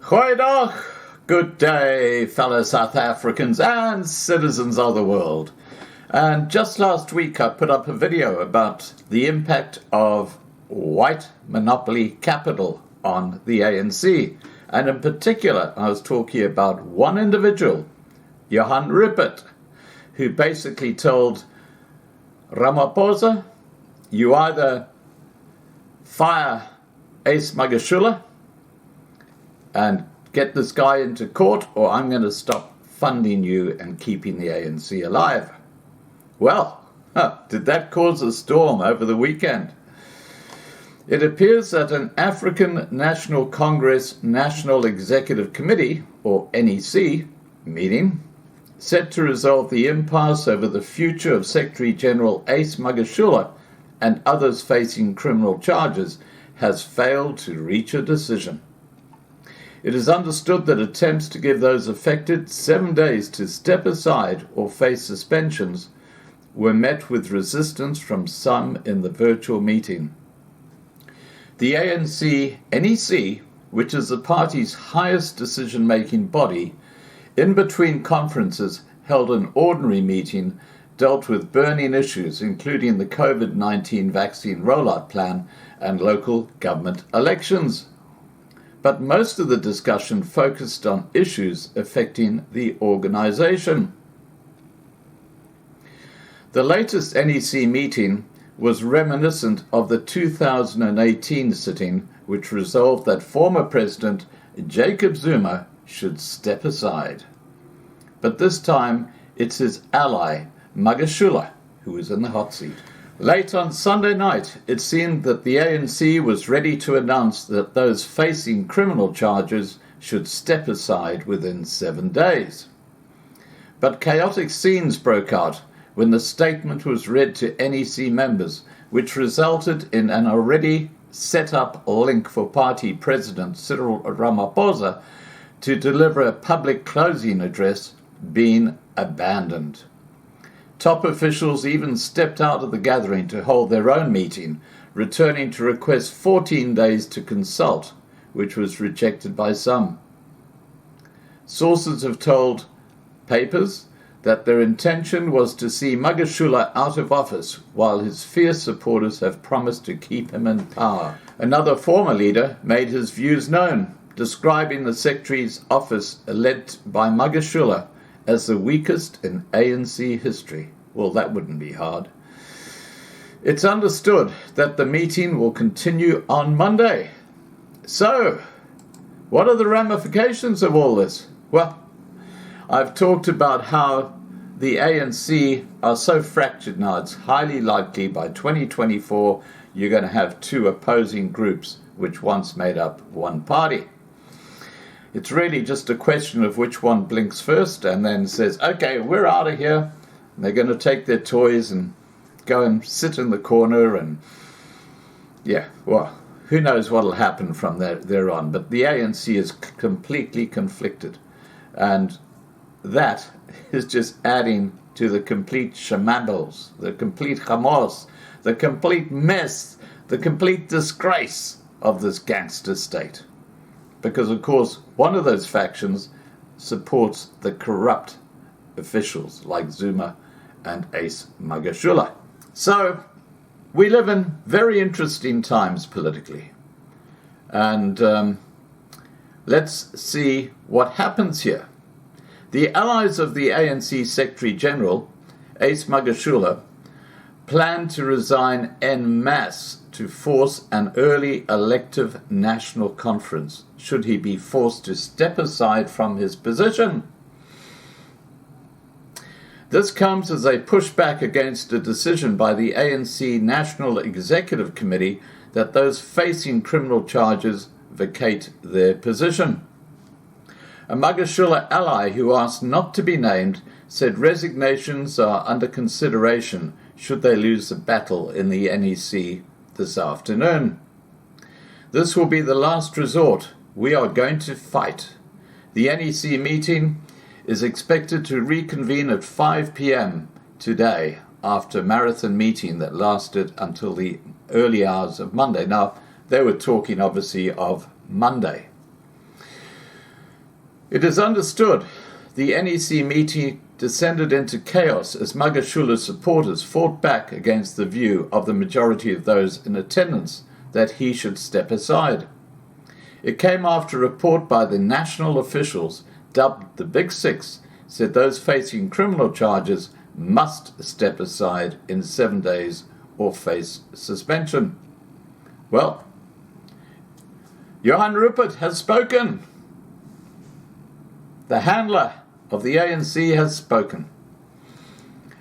Goeiedag, good day, fellow South Africans and citizens of the world. And just last week I put up a video about the impact of white monopoly capital on the ANC. And in particular, I was talking about one individual, Johan Rupert, who basically told Ramaphosa, you either fire Ace Magashule and get this guy into court, or I'm going to stop funding you and keeping the ANC alive. Well, did that cause a storm over the weekend? It appears that an African National Congress National Executive Committee, or NEC, meeting, set to resolve the impasse over the future of Secretary General Ace Magashule and others facing criminal charges, has failed to reach a decision. It is understood that attempts to give those affected 7 days to step aside or face suspensions were met with resistance from some in the virtual meeting. The ANC NEC, which is the party's highest decision-making body, in between conferences held an ordinary meeting, dealt with burning issues including the COVID-19 vaccine rollout plan and local government elections. But most of the discussion focused on issues affecting the organization. The latest NEC meeting was reminiscent of the 2018 sitting, which resolved that former President Jacob Zuma should step aside. But this time, it's his ally, Magashule, who is in the hot seat. Late on Sunday night, it seemed that the ANC was ready to announce that those facing criminal charges should step aside within 7 days. But chaotic scenes broke out when the statement was read to NEC members, which resulted in an already set-up link for party president Cyril Ramaphosa to deliver a public closing address being abandoned. Top officials even stepped out of the gathering to hold their own meeting, returning to request 14 days to consult, which was rejected by some. Sources have told papers that their intention was to see Magashule out of office, while his fierce supporters have promised to keep him in power. Another former leader made his views known, describing the secretary's office led by Magashule as the weakest in ANC history. Well, that wouldn't be hard. It's understood that the meeting will continue on Monday. So, what are the ramifications of all this? Well, I've talked about how the ANC are so fractured now, it's highly likely by 2024 you're going to have two opposing groups which once made up one party. It's really just a question of which one blinks first and then says, okay, we're out of here. And they're going to take their toys and go and sit in the corner and, yeah, well, who knows what will happen from there on. But the ANC is completely conflicted. And that is just adding to the complete shambles, the complete chaos, the complete mess, the complete disgrace of this gangster state. Because, of course, one of those factions supports the corrupt officials like Zuma and Ace Magashule. So, we live in very interesting times politically. And let's see what happens here. The allies of the ANC Secretary General, Ace Magashule, plan to resign en masse to force an early elective national conference, should he be forced to step aside from his position. This comes as a pushback against a decision by the ANC National Executive Committee that those facing criminal charges vacate their position. A Magashule ally who asked not to be named said resignations are under consideration should they lose the battle in the NEC this afternoon. This will be the last resort. We are going to fight. The NEC meeting is expected to reconvene at 5 p.m. today after a marathon meeting that lasted until the early hours of Monday. Now, they were talking obviously of Monday. It is understood the NEC meeting descended into chaos as Magashule's supporters fought back against the view of the majority of those in attendance that he should step aside. It came after a report by the national officials, dubbed the Big Six, said those facing criminal charges must step aside in 7 days or face suspension. Well, Johan Rupert has spoken. The handler of the ANC has spoken.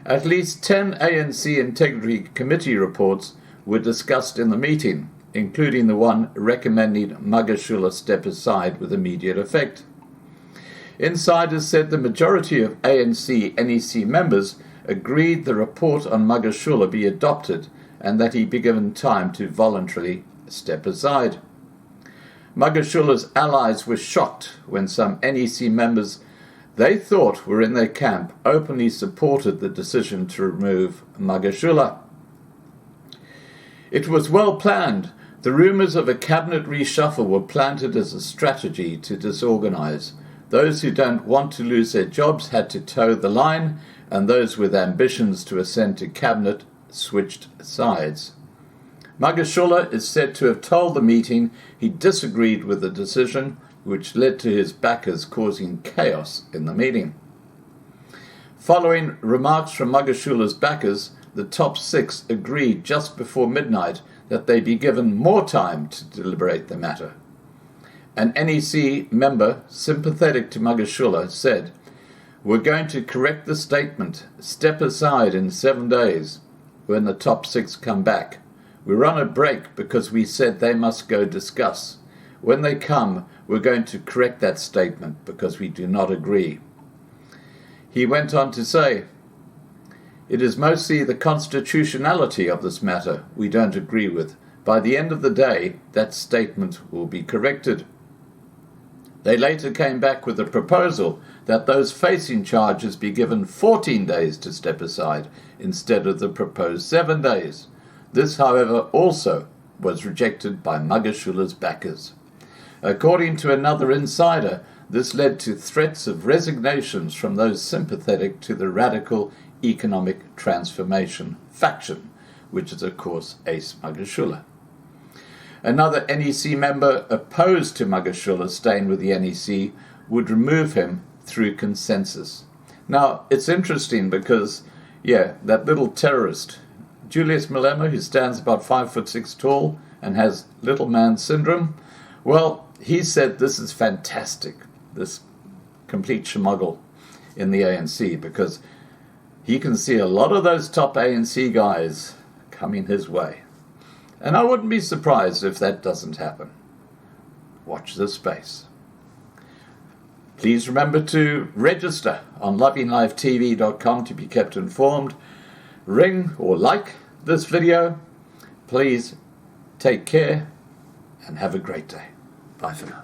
At least 10 ANC Integrity Committee reports were discussed in the meeting, including the one recommending Magashule step aside with immediate effect. Insiders said the majority of ANC NEC members agreed the report on Magashule be adopted and that he be given time to voluntarily step aside. Magashule's allies were shocked when some NEC members they thought were in their camp openly supported the decision to remove Magashule. It was well planned. The rumours of a cabinet reshuffle were planted as a strategy to disorganise. Those who don't want to lose their jobs had to toe the line, and those with ambitions to ascend to cabinet switched sides. Magashule is said to have told the meeting he disagreed with the decision, which led to his backers causing chaos in the meeting. Following remarks from Magashule's backers, the top six agreed just before midnight that they be given more time to deliberate the matter. An NEC member sympathetic to Magashule said, "We're going to correct the statement, step aside in 7 days, when the top six come back. We're on a break because we said they must go discuss. When they come, we're going to correct that statement because we do not agree." He went on to say, "It is mostly the constitutionality of this matter we don't agree with. By the end of the day, that statement will be corrected." They later came back with a proposal that those facing charges be given 14 days to step aside instead of the proposed 7 days. This, however, also was rejected by Magashule's backers. According to another insider, this led to threats of resignations from those sympathetic to the radical economic transformation faction, which is, of course, Ace Magashule. Another NEC member opposed to Magashule staying with the NEC would remove him through consensus. Now, it's interesting because, that little terrorist, Julius Malema, who stands about 5'6" tall and has little man syndrome, well, he said this is fantastic, this complete schmuggle in the ANC, because he can see a lot of those top ANC guys coming his way. And I wouldn't be surprised if that doesn't happen. Watch this space. Please remember to register on lovinglivetv.com to be kept informed. Ring or like this video. Please take care and have a great day. Bye for now.